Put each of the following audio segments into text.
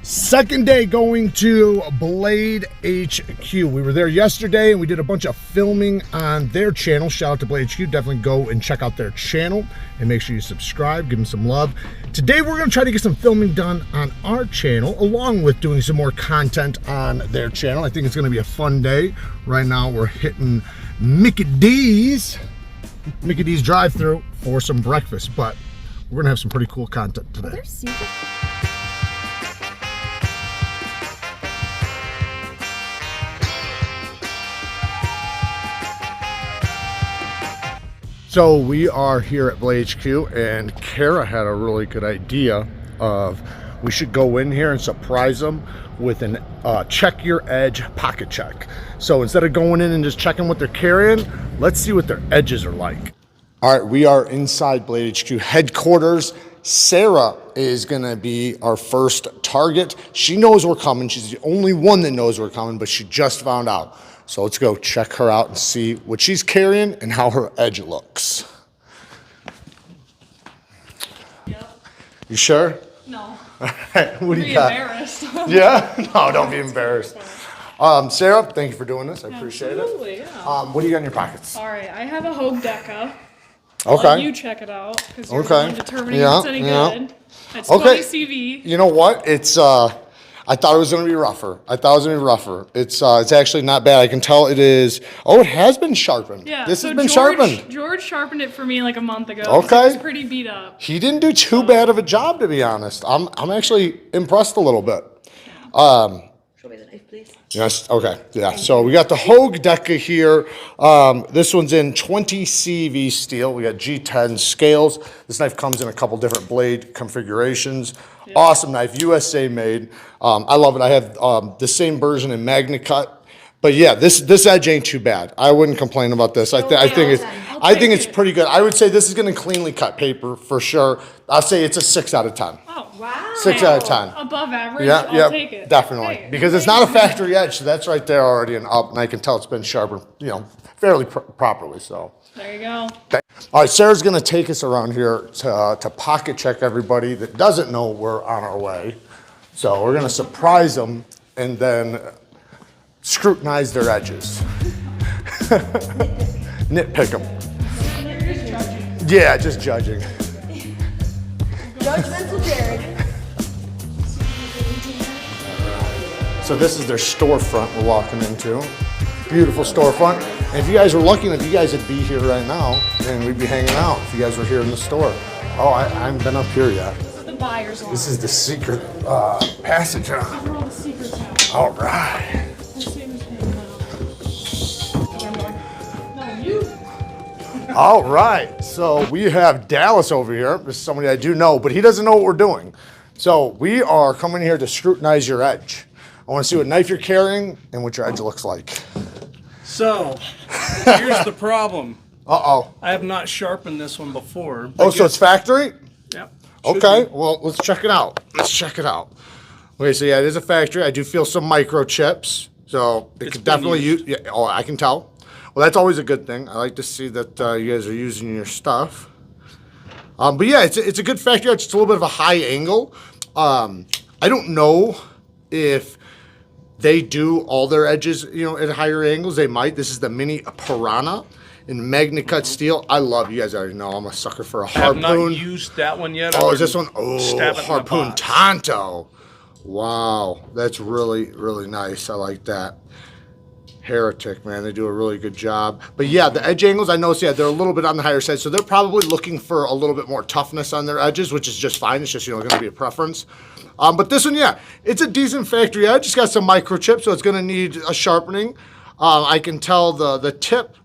Second day going to Blade HQ. We were there yesterday and we did a bunch of filming on their channel. Shout out to Blade HQ. Definitely go and check out their channel and make sure you subscribe, give them some love. Today we're going to try to get some filming done on our channel along with doing some more content on their channel. I think it's going to be a fun day. Right now we're hitting Mickey D's drive-thru for some breakfast, but we're going to have some pretty cool content today. So we are here at Blade HQ, and Kara had a really good idea of we should go in here and surprise them with an check your edge pocket check. So instead of going in and just checking what they're carrying, let's see what their edges are like. All right, we are inside Blade HQ headquarters. Sarah is gonna be our first target. She knows we're coming. She's the only one that knows we're coming, but she just found out. So let's go check her out and see what she's carrying and how her edge looks. Yep. You sure? No. All right, what do you got? Embarrassed. Yeah? No, don't be embarrassed. Sarah, thank you for doing this. I appreciate it. Yeah. What do you got in your pockets? All right, I have a Hogue Deca. Okay. I'll let you check it out because you're the one determining if it's any good. It's 20 CV. You know what? It's I thought it was going to be rougher. It's actually not bad. I can tell it is. Oh, it has been sharpened. Yeah. This has been sharpened. George sharpened it for me like a month ago. Okay. It's pretty beat up. He didn't do too bad of a job, to be honest. I'm actually impressed a little bit. Show me the knife, please. Yes. Okay. Yeah. So we got the Hogue Deca here. This one's in 20 CV steel. We got G10 scales. This knife comes in a couple different blade configurations. Yeah. Awesome knife, USA made. I love it. I have the same version in Magna Cut. But yeah, this edge ain't too bad. I wouldn't complain about this. I think it's pretty good. I would say this is going to cleanly cut paper for sure. I'll say it's a 6 out of 10. Oh wow! 6 out of 10. Above average. Yeah, I'll take it. Definitely. Hey, because it's not a factory edge, so that's right there already and up, and I can tell it's been sharpened, fairly properly. So there you go. All right, Sarah's going to take us around here to pocket check everybody that doesn't know we're on our way. So we're going to surprise them and then scrutinize their edges. Nitpick them. Yeah, just judging. Judgmental Jared. So this is their storefront we're walking into. Beautiful storefront. And if you guys were lucky enough, you guys would be here right now and we'd be hanging out if you guys were here in the store. Oh, I haven't been up here yet. The buyer's line. This is the secret passage, huh? Where all the secrets are. All right. All right, so we have Dallas over here. This is somebody I do know, but he doesn't know what we're doing. So we are coming here to scrutinize your edge. I want to see what knife you're carrying and what your edge looks like. So, here's the problem. Uh-oh. I have not sharpened this one before. Oh, so it's factory? Yep. Okay, well, let's check it out. Okay, so yeah, it is a factory. I do feel some microchips, so it could definitely use. Yeah, oh, I can tell. Well, that's always a good thing. I like to see that you guys are using your stuff. But yeah, it's a good factory. It's a little bit of a high angle. I don't know if they do all their edges, at higher angles. They might. This is the Mini Piranha in Magna Cut steel. I love, you guys already know, I'm a sucker for a harpoon. I have not used that one yet. Oh, is this one? Oh, harpoon Tonto. Wow, that's really, really nice. I like that. Heretic, man, they do a really good job. But yeah, the edge angles, I noticed, they're a little bit on the higher side, so they're probably looking for a little bit more toughness on their edges, which is just fine. It's just, going to be a preference. But this one, yeah, it's a decent factory edge. It's got some microchips, so it's going to need a sharpening. I can tell the tip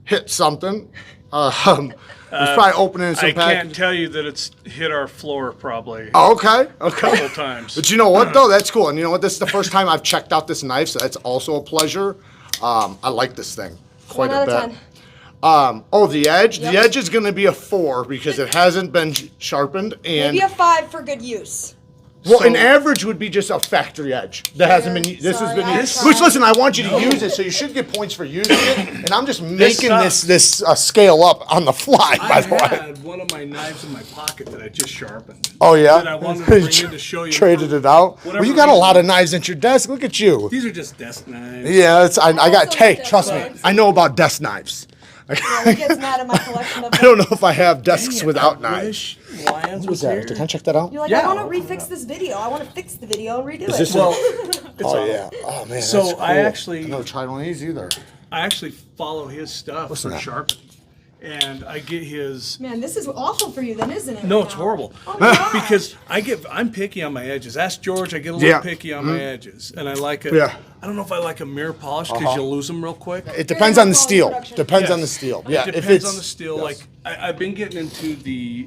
hit something. It's probably opening some I can't tell you that it's hit our floor probably. Oh, okay. A couple times. But you know what, though? That's cool. And you know what? This is the first time I've checked out this knife, so that's also a pleasure. I like this thing quite a bit. The edge? Yep. The edge is going to be a 4 because it hasn't been sharpened. And maybe a 5 for good use. Well, So- an average would be just a factory edge that hasn't been. This has Sorry, been. I Which, tried. listen, I want you to use it, so you should get points for using it. And I'm just making sucks. this scale up on the fly. By I the way. had one of my knives in my pocket that I just sharpened. Oh yeah. That I wanted to bring in to show you. Traded it out. Well, you got a lot of knives at your desk. Look at you. These are just desk knives. Yeah, it's. I got. also Hey, have trust desk me. knives. I know about desk knives. Yeah, he gets mad at my collection of I don't know if I have desks without I knives. wish Lions was Can here. I check that out? You're like, Yeah. I want to refix this video. I want to fix the video and redo it. this Well, Oh yeah. Oh man. So that's cool. I actually- I've never tried one of these either. I actually follow his stuff Listen for to that. sharpening, and I get his. Man, this is awful for you then, isn't it? No, it's now? horrible. Oh my gosh. Because I'm picky on my edges. Ask George, I get a little Yeah. picky on my edges, and I like it. Yeah. I don't know if I like a mirror polish because you lose them real quick. It depends on the Quality steel. production. Depends on Yes. the steel. Yeah. It if depends it's on the steel. yes. Like I've been getting into the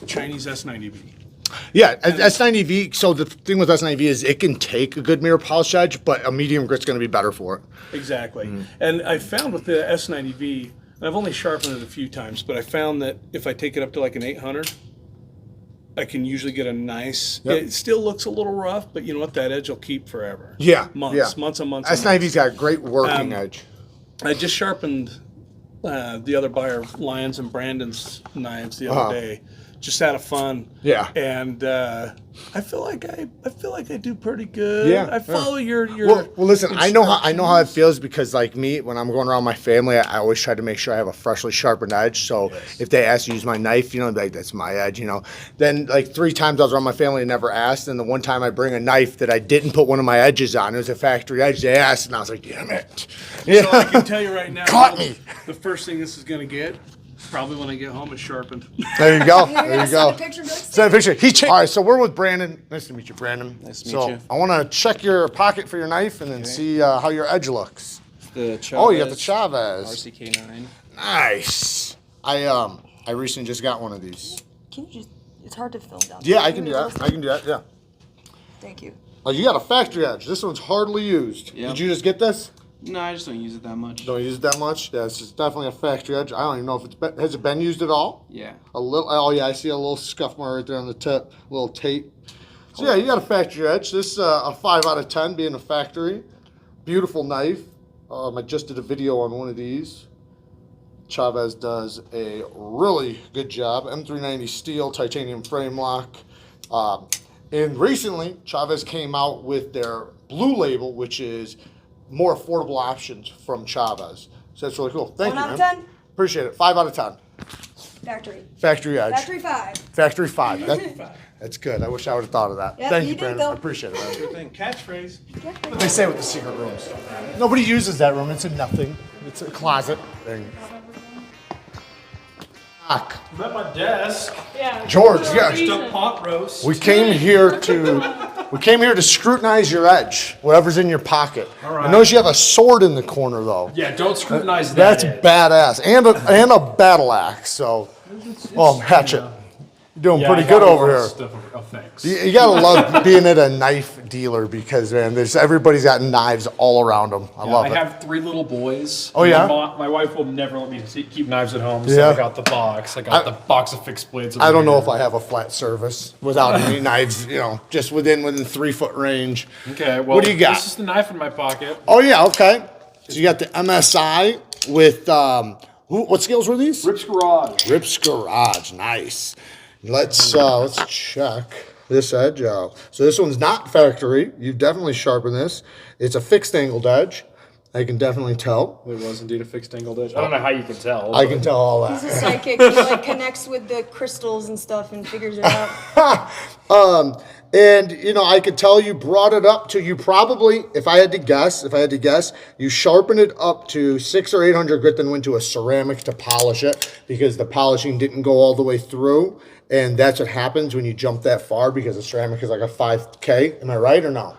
Chinese S90V. Yeah, S90V. So the thing with S90V is it can take a good mirror polish edge, but a medium grit's going to be better for it. Exactly. And I found with the S90V, and I've only sharpened it a few times, but I found that if I take it up to like an 800, I can usually get a nice. Yep. It still looks a little rough, but you know what? That edge will keep forever. Yeah, months, yeah. months and months. And S90V's got a great working edge. I just sharpened the other buyer, Lyons and Brandon's knives the other day, just out of fun. Yeah. And I feel like I do pretty good. Yeah, I follow your. Well, listen. I know how it instructions. feels because, like me, when I'm going around my family, I always try to make sure I have a freshly sharpened edge. So if they ask to use my knife, like that's my edge. Then like 3 times I was around my family and never asked. And the one time I bring a knife that I didn't put one of my edges on, it was a factory edge. They asked, and I was like, damn it. So I can tell you right now, Caught me. the first thing this is going to get, probably when I get home, is sharpened. There you go. You're There gonna you go. send a picture and be like, Send a picture. All right, so we're with Brandon. Nice to meet you, Brandon. Nice to meet so you. I want to check your pocket for your knife and then see how your edge looks. The Chavez, Oh, you got the Chavez. RCK9. Nice. I recently just got one of these. Can you just? It's hard to film down. Yeah, I can do that. I can do that. Yeah. Thank you. Oh, you got a factory edge. This one's hardly used. Yep. Did you just get this? No, I just don't use it that much. Don't use it that much. Yeah, it's definitely a factory edge. I don't even know if has it been used at all. Yeah. A little. Oh yeah, I see a little scuff mark right there on the tip. A little tape. So yeah, you got a factory edge. This a 5 out of 10 being a factory. Beautiful knife. I just did a video on one of these. Chavez does a really good job. M390 steel, titanium frame lock. And recently, Chavez came out with their blue label, which is more affordable options from Chavez. So that's really cool. Thank 1 you, out of man. 10? Appreciate it. 5 out of 10. Factory. Factory edge. Factory 5. Factory 5. That's good. I wish I would have thought of that. Yep, Thank you you, did, Brandon. though. I appreciate it, man. Good thing. Catchphrase. What they say with the secret rooms. Nobody uses that room. It's a nothing. It's a closet thing. Knock. I'm at my desk. Yeah. George, for a yeah. reason. Stuck pot roast. We came here to scrutinize your edge, whatever's in your pocket. All right. I notice you have a sword in the corner though. Yeah, don't scrutinize that. That's edge. badass, and a battle axe. So, well, hatchet. You're doing Yeah, pretty I good got over a lot here. of stuff of thanks. You gotta love being at a knife dealer because man, everybody's got knives all around them. I love it. I have 3 little boys. Oh, yeah? My wife will never let me keep knives at home, so Yeah. I got the box. I got the box of fixed blades. I don't know if I have a flat surface without any knives. Just within 3-foot range. Okay, well, What do you got? This is the knife in my pocket. Oh yeah, okay. So you got the MSI with what scales were these? Rips Garage. Rips Garage, nice. Let's check this edge out. So this one's not factory. You've definitely sharpened this. It's a fixed angled edge. I can definitely tell. It was indeed a fixed angled edge. I don't know how you can tell. I can tell all He's that. a psychic. He connects with the crystals and stuff and figures it out. And I could tell you brought it up to you probably, if I had to guess, you sharpened it up to 600 or 800 grit, then went to a ceramic to polish it because the polishing didn't go all the way through. And that's what happens when you jump that far because the ceramic is like a 5K. Am I right or no?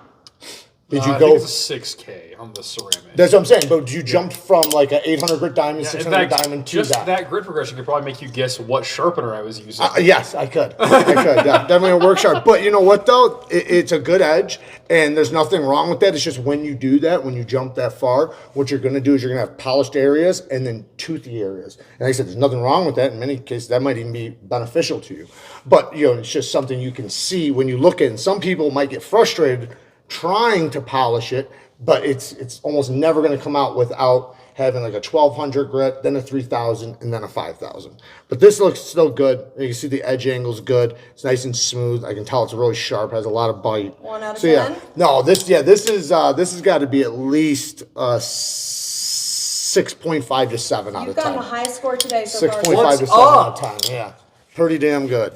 Did you I go? think it's a 6K on the ceramic. That's what I'm saying. But you jumped from like an 800 grit diamond, In 600 fact, diamond to just that. that grit progression could probably make you guess what sharpener I was using. Yes, I could. Yeah, definitely a WORKSHARP. But you know what though? It's a good edge, and there's nothing wrong with that. It's just when you do that, when you jump that far, what you're going to do is you're going to have polished areas and then toothy areas. And like I said, there's nothing wrong with that. In many cases, that might even be beneficial to you. But you know, it's just something you can see when you look at it. And some people might get frustrated trying to polish it, but it's almost never going to come out without having like a 1200 grit, then a 3000, and then a 5000. But this looks still good. You can see the edge angle's good. It's nice and smooth. I can tell it's really sharp. Has a lot of bite. 1 out of So 10? yeah, no, this has got to be at least 6.5 to 7 out You've of gotten 10. the highest score today so far. 6.5 to 7 out of 10. Yeah, pretty damn good.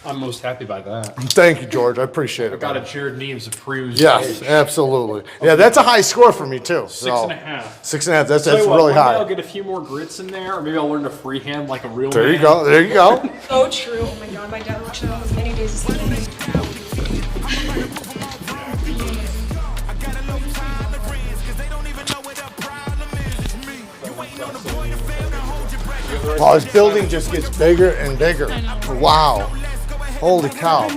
I'm most happy by that. Thank you, George. I appreciate it. Got a Jared Neeves approved. Yes, absolutely. Yeah, that's a high score for me too. 6.5. 6.5. That's Tell you what, really one day high. I'll get a few more grits in there, or maybe I'll learn to freehand like a real There man. you go. There you go. So true. Oh my god, my dad watched it almost many days of sleeping. Oh, this building just gets bigger and bigger. Wow. Holy cow.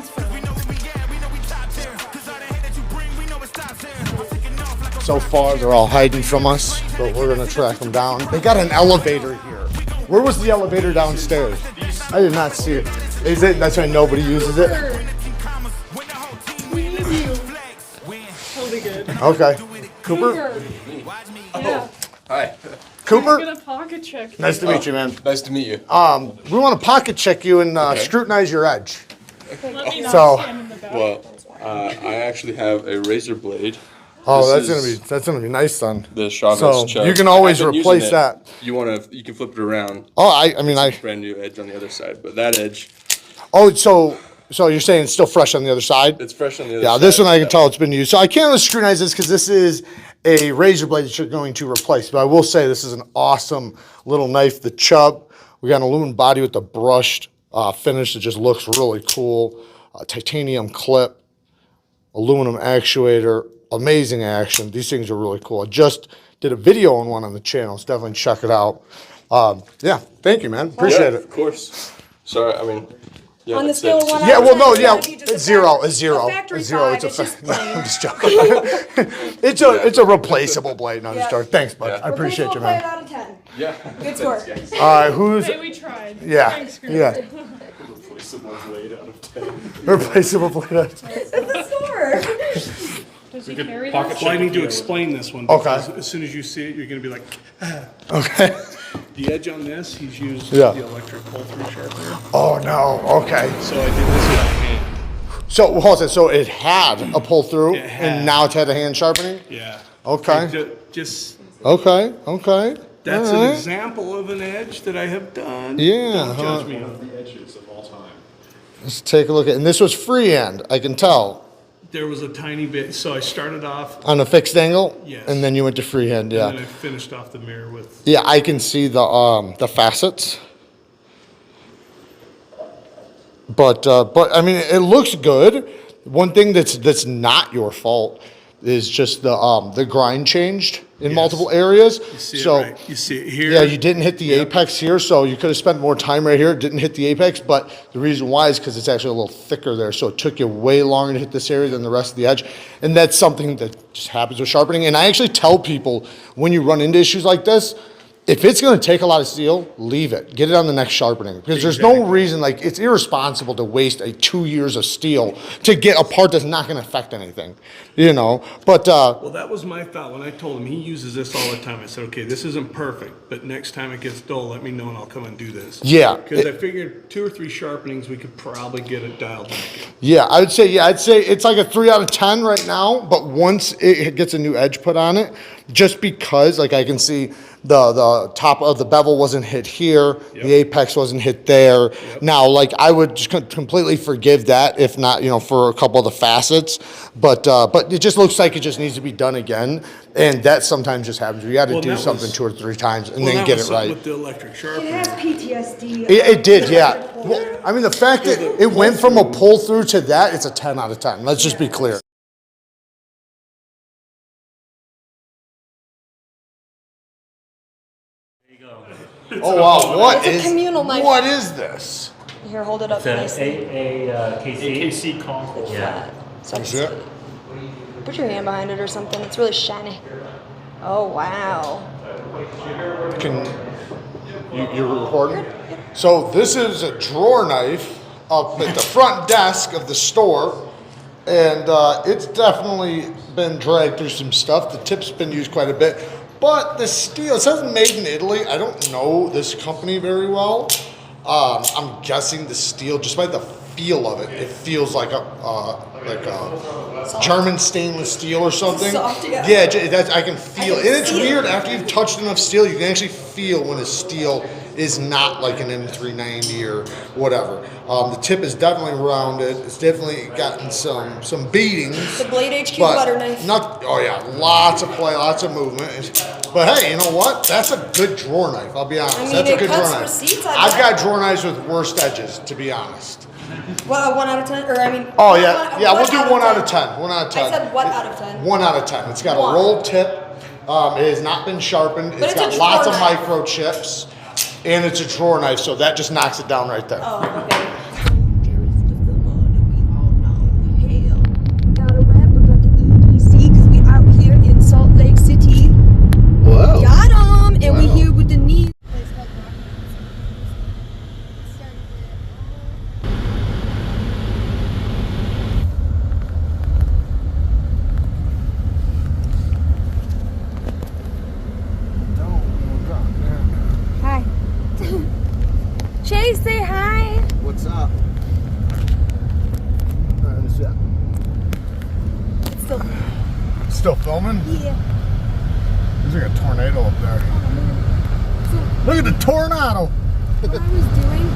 So far, they're all hiding from us, but we're going to track them down. They got an elevator here. Where was the elevator downstairs? I did not see it. Is it? That's why nobody uses it? We need you. Totally good. Okay. Cooper? Yeah. Hi. I'm Cooper? gonna pocket check. Nice to meet you, man. Nice to meet you. We want to pocket check you and scrutinize your edge. Let me not So- stand in the back. Well, I actually have a razor blade. Oh, This is that's gonna be nice then. The Chavez So chuck. you can always I've been using replace it. that. You can flip it around. Oh, I mean, Brand new edge on the other side, but that edge, oh, so you're saying it's still fresh on the other side? it's fresh on the other Yeah, side. this one I can tell it's been used. So I can't really scrutinize this because this is a razor blade that you're going to replace. But I will say this is an awesome little knife. The Chubb, we got an aluminum body with a brushed finish that just looks really cool. Titanium clip, aluminum actuator, amazing action. These things are really cool. I just did a video on one on the channel, so definitely check it out. Yeah, thank you, man. Appreciate Yeah, it. of course. Sorry, I mean, yeah, On the that's scale it. of 1 Yeah, out of well, 10, no, it's yeah, gotta be just it's zero. factory- It's zero. A factory It's zero. 5, It's a it's just no, I'm plain. just joking. it's a replaceable blade. No, I'm just Yeah. joking. Thanks, bud. Yeah. I appreciate you, Replaceable plate man. out of 10. Yeah. Good score. All right, who's Hey, we tried. yeah, Thanks, Chris. yeah. Replaceable blade out of 10. Replaceable blade. That's the score. Does he carry pocket this? Well, I check need to you. explain this one. Okay. Because as soon as you see it, you're going to be like, Okay. the edge on this, he's used Yeah. the electric pull-through sharpener. Oh no. Okay. So I did this with a hand. So hold on. So it had a pull through, It had. and now it's had a hand sharpening. Yeah. Okay. Just, Okay. Okay. that's All an right. example of an edge that I have done. Yeah. Don't huh. judge me. One of the edges of all time. Let's take a look at. And this was freehand. I can tell There was a tiny bit, so I started off, on a fixed angle. Yes. And then you went to freehand. Yeah. and then I finished off the mirror with, Yeah, I can see the facets. But I mean, it looks good. One thing that's not your fault is just the grind changed in Yes. multiple areas. you see So it right, you see it here. yeah, you didn't hit the apex here, so you could have spent more time right here. It didn't hit the apex, but the reason why is because it's actually a little thicker there, so it took you way longer to hit this area than the rest of the edge. And that's something that just happens with sharpening. And I actually tell people when you run into issues like this, if it's going to take a lot of steel, leave it. Get it on the next sharpening. Because there's no Exactly. reason, like, it's irresponsible to waste 2 years of steel to get a part that's not going to affect anything, you know? But, Well, that was my thought when I told him he uses this all the time. I said, okay, this isn't perfect, but next time it gets dull, let me know and I'll come and do this. Yeah. Because I figured 2 or 3 sharpenings, we could probably get it dialed back in. yeah, I'd say it's like a 3 out of 10 right now, but once it gets a new edge put on it, just because, like, I can see the top of the bevel wasn't hit here, the apex wasn't hit there. Now, like, I would just completely forgive that if not, you know, for a couple of the facets, but it just looks like it just needs to be done again, and that sometimes just happens. You got to Well, do that something was- 2 or 3 times and Well, then that get was it something right. with the electric It sharpener. has PTSD. It did, yeah. Well, I mean, the fact that it went from a pull through to that, it's a 10 out of 10. Let's just be clear. Oh wow, what It's a communal knife. What is this? Here, hold it up It's nicely. KC. AKC Concord. Yeah. So Is it? put your hand behind it or something. It's really shiny. Oh wow. Can you're recording? So this is a drawer knife up at the front desk of the store, and it's definitely been dragged through some stuff. The tip's been used quite a bit, but the steel, it says made in Italy. I don't know this company very well. I'm guessing the steel, just by the feel of it, it feels like a German stainless steel or something. Soft, yeah. Yeah, I can feel it. And it's see it. weird, after you've touched enough steel, you can actually feel when a steel is not like an M390 or whatever. The tip is definitely rounded. It's definitely gotten some beatings. The Blade HQ but butter knife. Oh yeah, lots of play, lots of movement. But hey, you know what? That's a good drawer knife, I'll be honest. I mean, That's a it good cuts drawer knife. receipts, I've bet. got drawer knives with worst edges, to be honest. What, a 1 out of 10? Or I mean. Oh what- yeah, what- yeah, what we'll do 1 out of 10. 1 out of 10. I said what out of 10? 1 out of 10. It's got One. a rolled tip. It has not been sharpened. But It's it's a got lots of drawer knife. microchips, and it's a drawer knife, so that just knocks it down right there. Oh, okay. Gotta rap about the EDC because we out here in Salt Lake City. Whoa. Got 'em! And we Wow. here with the knee. Hi. Chase, say hi. What's up? Still, Still filming? yeah. There's like a tornado up there. Oh, man. So Look at the tornado! what I was doing,